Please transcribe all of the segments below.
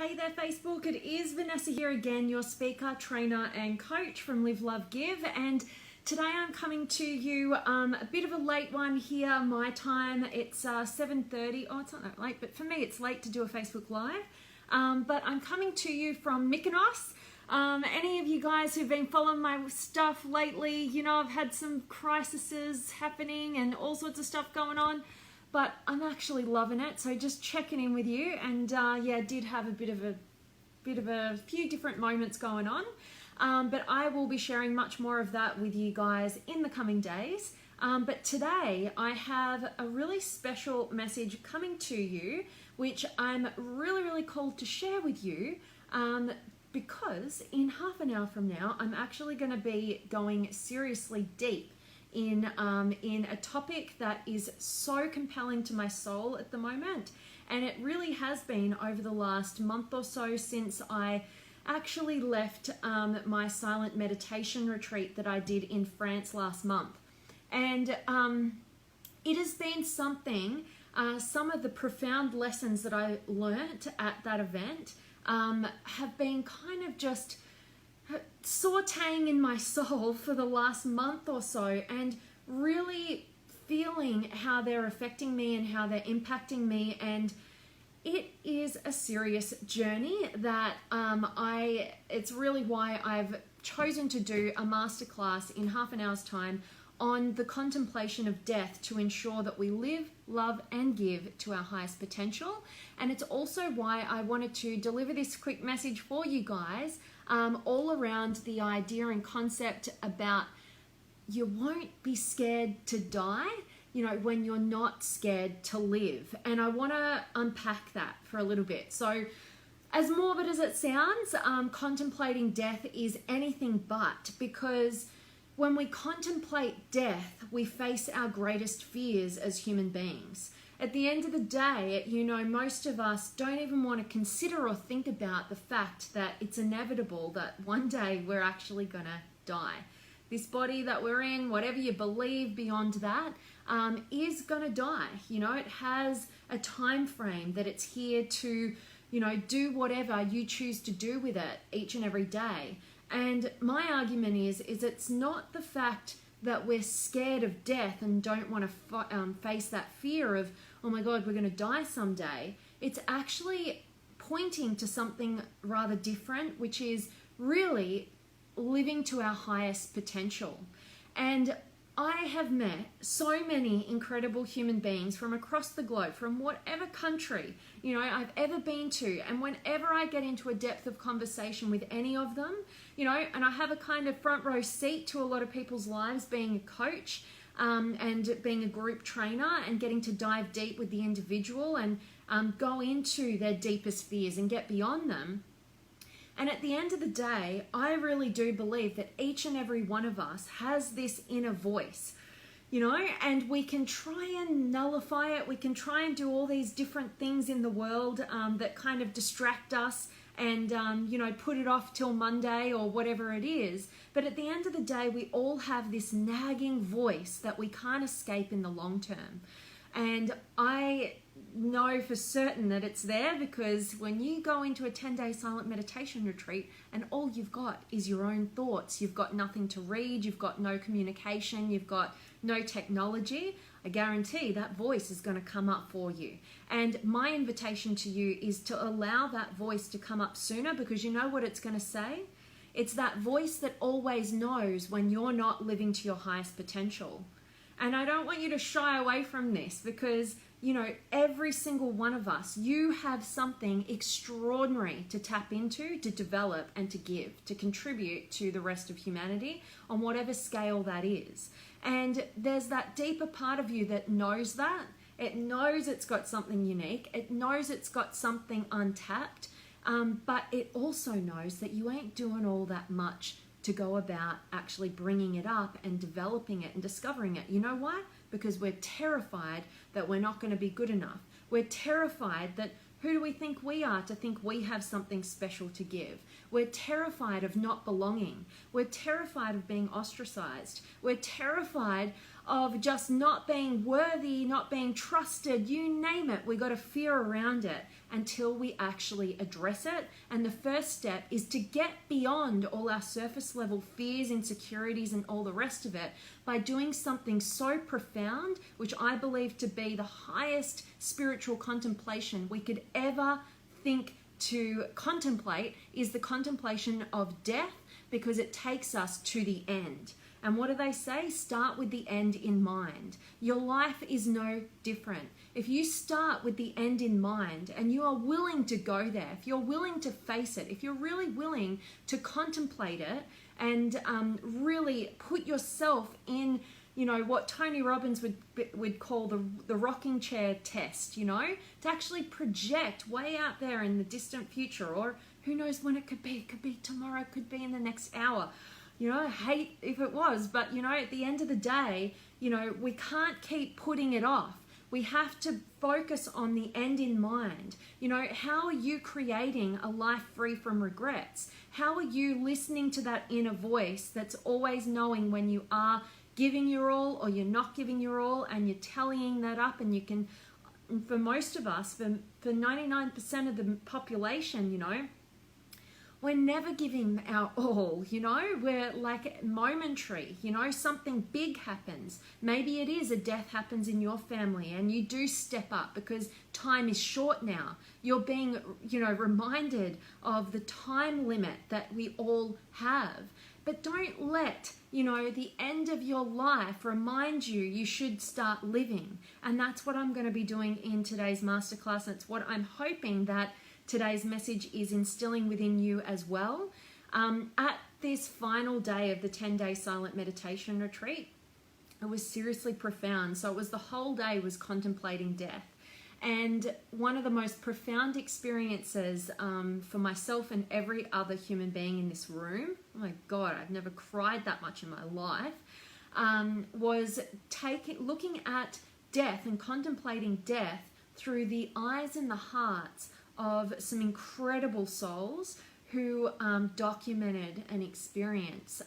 Hey there Facebook, it is Vanessa here again, your speaker, trainer and coach from Live, Love, Give, and today I'm coming to you a bit of a late one here, my time. It's 7:30, oh it's not that late, but for me it's late to do a Facebook Live, but I'm coming to you from Mykonos. Any of you guys who've been following my stuff lately, you know I've had some crises happening and all sorts of stuff going on. But I'm actually loving it, so just checking in with you, and yeah, did have a bit of a few different moments going on, but I will be sharing much more of that with you guys in the coming days. But today I have a really special message coming to you, which I'm really called to share with you, because in half an hour from now I'm actually going to be going seriously deep in a topic that is so compelling to my soul at the moment, and it really has been over the last month or so since I actually left my silent meditation retreat that I did in France last month. And it has been something, some of the profound lessons that I learnt at that event have been kind of just sauteing in my soul for the last month or so, and really feeling how they're affecting me and how they're impacting me. And it is a serious journey that it's really why I've chosen to do a masterclass in half an hour's time on the contemplation of death to ensure that we live, love and give to our highest potential. And it's also why I wanted to deliver this quick message for you guys, all around the idea and concept about you won't be scared to die, you know, when you're not scared to live. And I want to unpack that for a little bit. So as morbid as it sounds, contemplating death is anything but, because when we contemplate death, we face our greatest fears as human beings. At the end of the day, you know, most of us don't even want to consider or think about the fact that it's inevitable that one day we're actually going to die. This body that we're in, whatever you believe beyond that, is going to die. You know, it has a time frame that it's here to, you know, do whatever you choose to do with it each and every day. And my argument is it's not the fact that we're scared of death and don't want to face that fear of, oh my God, we're going to die someday. It's actually pointing to something rather different, which is really living to our highest potential. And I have met so many incredible human beings from across the globe, from whatever country, you know, I've ever been to. And whenever I get into a depth of conversation with any of them, you know, and I have a kind of front row seat to a lot of people's lives being a coach, and being a group trainer and getting to dive deep with the individual and go into their deepest fears and get beyond them. And at the end of the day, I really do believe that each and every one of us has this inner voice, you know, and we can try and nullify it. We can try and do all these different things in the world that kind of distract us and, you know, put it off till Monday or whatever it is. But at the end of the day, we all have this nagging voice that we can't escape in the long term. And I know for certain that it's there, because when you go into a 10-day silent meditation retreat and all you've got is your own thoughts, you've got nothing to read, you've got no communication, you've got no technology, I guarantee that voice is going to come up for you. And my invitation to you is to allow that voice to come up sooner, because you know what it's going to say? It's that voice that always knows when you're not living to your highest potential. And I don't want you to shy away from this, because, you know, every single one of us, you have something extraordinary to tap into, to develop and to give, to contribute to the rest of humanity on whatever scale that is. And there's that deeper part of you that knows that. It knows it's got something unique. It knows it's got something untapped. But it also knows that you ain't doing all that much to go about actually bringing it up and developing it and discovering it. You know why? Because we're terrified that we're not going to be good enough. We're terrified that who do we think we are to think we have something special to give? We're terrified of not belonging. We're terrified of being ostracized. We're terrified of just not being worthy, not being trusted, you name it. We got a fear around it until we actually address it. And the first step is to get beyond all our surface level fears, insecurities, and all the rest of it by doing something so profound, which I believe to be the highest spiritual contemplation we could ever think to contemplate, is the contemplation of death, because it takes us to the end. And what do they say? Start with the end in mind. Your life is no different. If you start with the end in mind and you are willing to go there, if you're willing to face it, if you're really willing to contemplate it and really put yourself in, you know, what Tony Robbins would call the rocking chair test, you know, to actually project way out there in the distant future, or who knows when it could be. It could be tomorrow, it could be in the next hour. You know, I hate if it was, but you know, at the end of the day, you know, we can't keep putting it off. We have to focus on the end in mind. You know, how are you creating a life free from regrets? How are you listening to that inner voice that's always knowing when you are giving your all or you're not giving your all, and you're tallying that up? And you can, for most of us, for 99% of the population, you know, we're never giving our all, you know, we're like momentary, you know, something big happens. Maybe it is a death happens in your family and you do step up because time is short now. You're being, you know, reminded of the time limit that we all have. But don't let, you know, the end of your life remind you should start living. And that's what I'm going to be doing in today's masterclass. And it's what I'm hoping that today's message is instilling within you as well. At this final day of the 10-day silent meditation retreat, it was seriously profound. So it was the whole day was contemplating death. And one of the most profound experiences for myself and every other human being in this room, oh my God, I've never cried that much in my life, was looking at death and contemplating death through the eyes and the hearts of some incredible souls who documented an experience.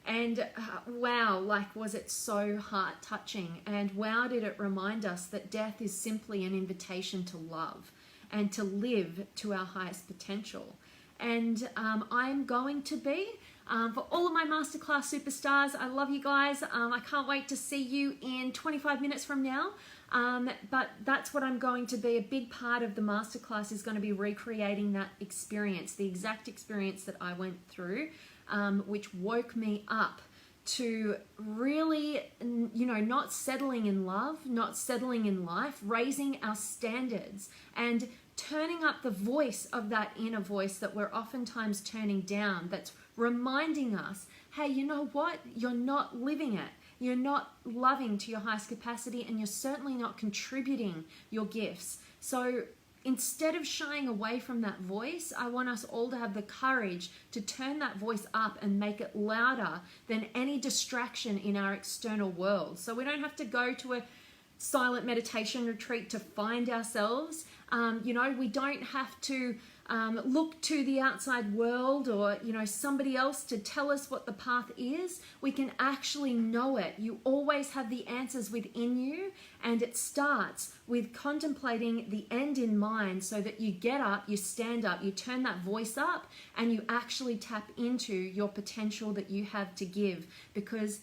And wow, like, was it so heart-touching, and wow, did it remind us that death is simply an invitation to love and to live to our highest potential. And I'm going to be, for all of my masterclass superstars, I love you guys. I can't wait to see you in 25 minutes from now. But that's what I'm going to be. A big part of the masterclass is going to be recreating that experience, the exact experience that I went through, which woke me up to really, you know, not settling in love, not settling in life, raising our standards and turning up the voice of that inner voice that we're oftentimes turning down, that's reminding us, hey, you know what? You're not living it. You're not loving to your highest capacity, and you're certainly not contributing your gifts. So instead of shying away from that voice, I want us all to have the courage to turn that voice up and make it louder than any distraction in our external world. So we don't have to go to a silent meditation retreat to find ourselves. You know, we don't have to look to the outside world or, you know, somebody else to tell us what the path is. We can actually know it. You always have the answers within you, and it starts with contemplating the end in mind, so that you get up, you stand up, you turn that voice up, and you actually tap into your potential that you have to give, because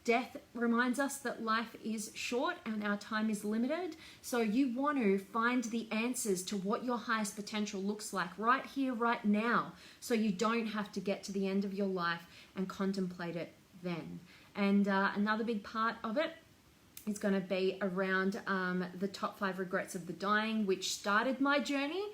death reminds us that life is short and our time is limited. So you want to find the answers to what your highest potential looks like right here, right now, so you don't have to get to the end of your life and contemplate it then. And another big part of it is going to be around the top 5 regrets of the dying, which started my journey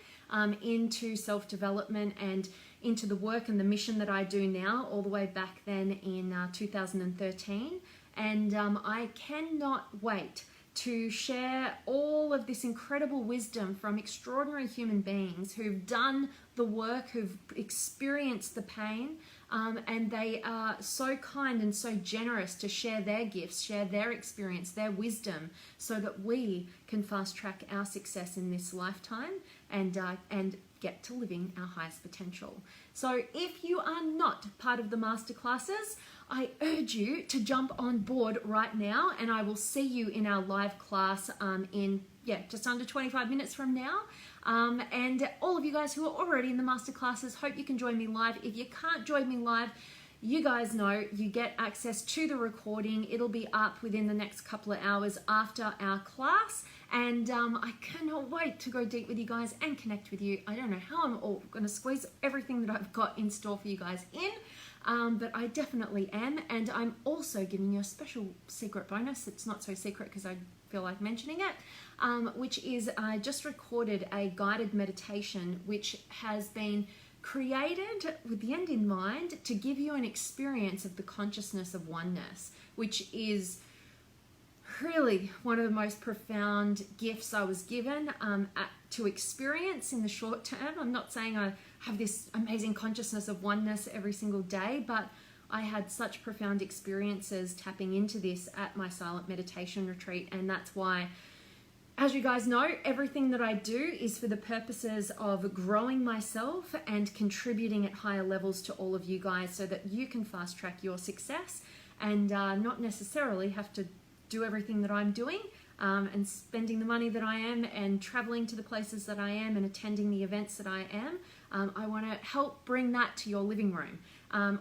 into self-development and into the work and the mission that I do now, all the way back then in 2013. And I cannot wait to share all of this incredible wisdom from extraordinary human beings who've done the work, who've experienced the pain, and they are so kind and so generous to share their gifts, share their experience, their wisdom, so that we can fast track our success in this lifetime and get to living our highest potential. So if you are not part of the masterclasses, I urge you to jump on board right now, and I will see you in our live class in just under 25 minutes from now. And all of you guys who are already in the masterclasses, hope you can join me live. If you can't join me live, you guys know you get access to the recording. It'll be up within the next couple of hours after our class. And I cannot wait to go deep with you guys and connect with you. I don't know how I'm all going to squeeze everything that I've got in store for you guys in, but I definitely am. And I'm also giving you a special secret bonus. It's not so secret because I feel like mentioning it, which is I just recorded a guided meditation which has been created with the end in mind to give you an experience of the consciousness of oneness, which is really one of the most profound gifts I was given to experience in the short term. I'm not saying I have this amazing consciousness of oneness every single day, but I had such profound experiences tapping into this at my silent meditation retreat, and that's why, as you guys know, everything that I do is for the purposes of growing myself and contributing at higher levels to all of you guys so that you can fast track your success and not necessarily have to do everything that I'm doing and spending the money that I am and traveling to the places that I am and attending the events that I am. I want to help bring that to your living room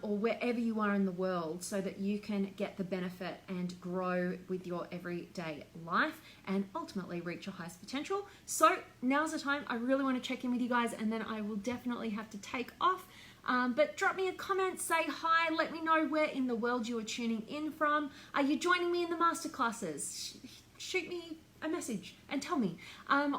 or wherever you are in the world so that you can get the benefit and grow with your everyday life and ultimately reach your highest potential. So now's the time. I really want to check in with you guys, and then I will definitely have to take off. But drop me a comment, say hi, let me know where in the world you are tuning in from. Are you joining me in the masterclasses? Shoot me a message and tell me.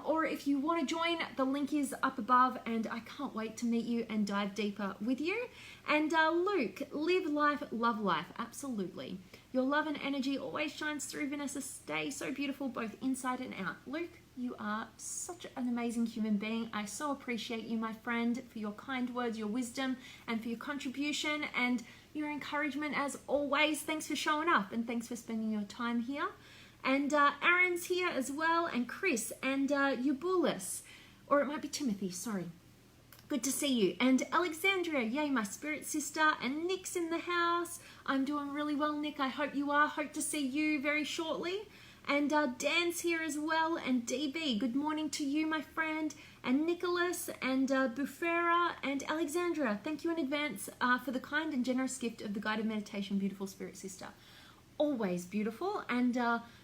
Or if you want to join, the link is up above, and I can't wait to meet you and dive deeper with you. And Luke, live life, love life. Absolutely. Your love and energy always shines through, Vanessa. Stay so beautiful, both inside and out. Luke, you are such an amazing human being. I so appreciate you, my friend, for your kind words, your wisdom, and for your contribution and your encouragement as always. Thanks for showing up, and thanks for spending your time here. And Aaron's here as well, and Chris, and Eubulus, or it might be Timothy, sorry. Good to see you. And Alexandria, yay, my spirit sister. And Nick's in the house. I'm doing really well, Nick. I hope you are. Hope to see you very shortly. And Dan's here as well. And DB, good morning to you, my friend. And Nicholas and Bufera and Alexandra, thank you in advance for the kind and generous gift of the guided meditation, beautiful spirit sister. Always beautiful. And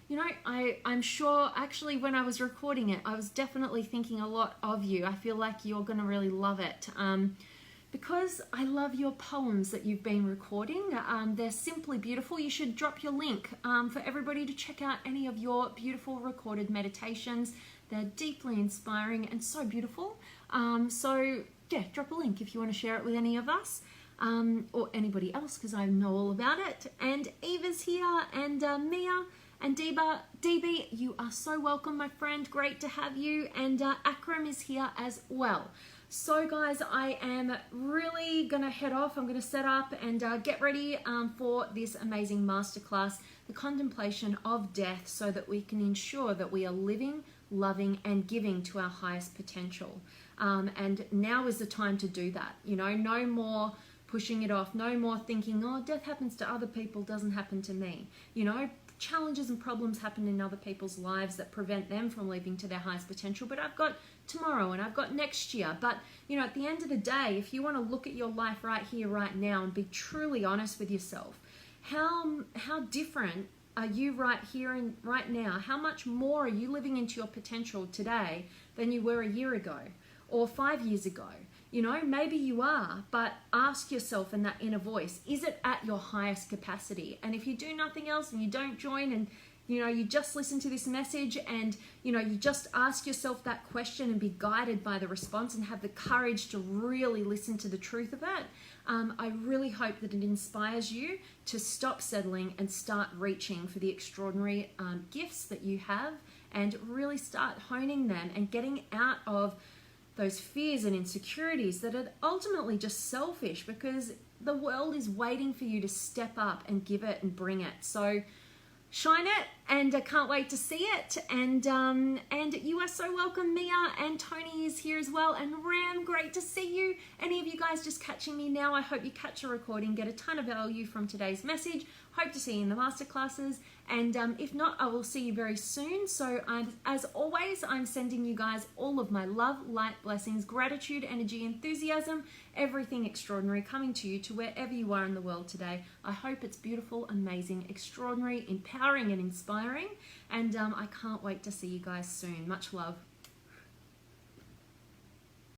you know, I'm sure actually when I was recording it, I was definitely thinking a lot of you. I feel like you're going to really love it because I love your poems that you've been recording. They're simply beautiful. You should drop your link for everybody to check out any of your beautiful recorded meditations. They're deeply inspiring and so beautiful. So yeah, drop a link if you want to share it with any of us. Or anybody else, because I know all about it. And Eva's here, and Mia, and DB, you are so welcome, my friend. Great to have you. And Akram is here as well. So guys, I am really going to head off. I'm going to set up and get ready for this amazing masterclass, the contemplation of death, so that we can ensure that we are living, loving, and giving to our highest potential. And now is the time to do that. You know, no more pushing it off, no more thinking, oh, death happens to other people, doesn't happen to me. You know, challenges and problems happen in other people's lives that prevent them from living to their highest potential, but I've got tomorrow and I've got next year. But you know, at the end of the day, if you want to look at your life right here, right now, and be truly honest with yourself, how different are you right here and right now? How much more are you living into your potential today than you were a year ago or 5 years ago? You know, maybe you are, but ask yourself in that inner voice, is it at your highest capacity? And if you do nothing else and you don't join and, you know, you just listen to this message and, you know, you just ask yourself that question and be guided by the response and have the courage to really listen to the truth of it, I really hope that it inspires you to stop settling and start reaching for the extraordinary gifts that you have and really start honing them and getting out of those fears and insecurities that are ultimately just selfish, because the world is waiting for you to step up and give it and bring it. So shine it, and I can't wait to see it. And you are so welcome. Mia and Tony is here as well, and Ram, great to see you. Any of you guys just catching me now, I hope you catch a recording, get a ton of value from today's message. Hope to see you in the masterclasses, and if not, I will see you very soon. So as always, I'm sending you guys all of my love, light, blessings, gratitude, energy, enthusiasm, everything extraordinary coming to you, to wherever you are in the world today. I hope it's beautiful, amazing, extraordinary, empowering, and inspiring, and I can't wait to see you guys soon. Much love.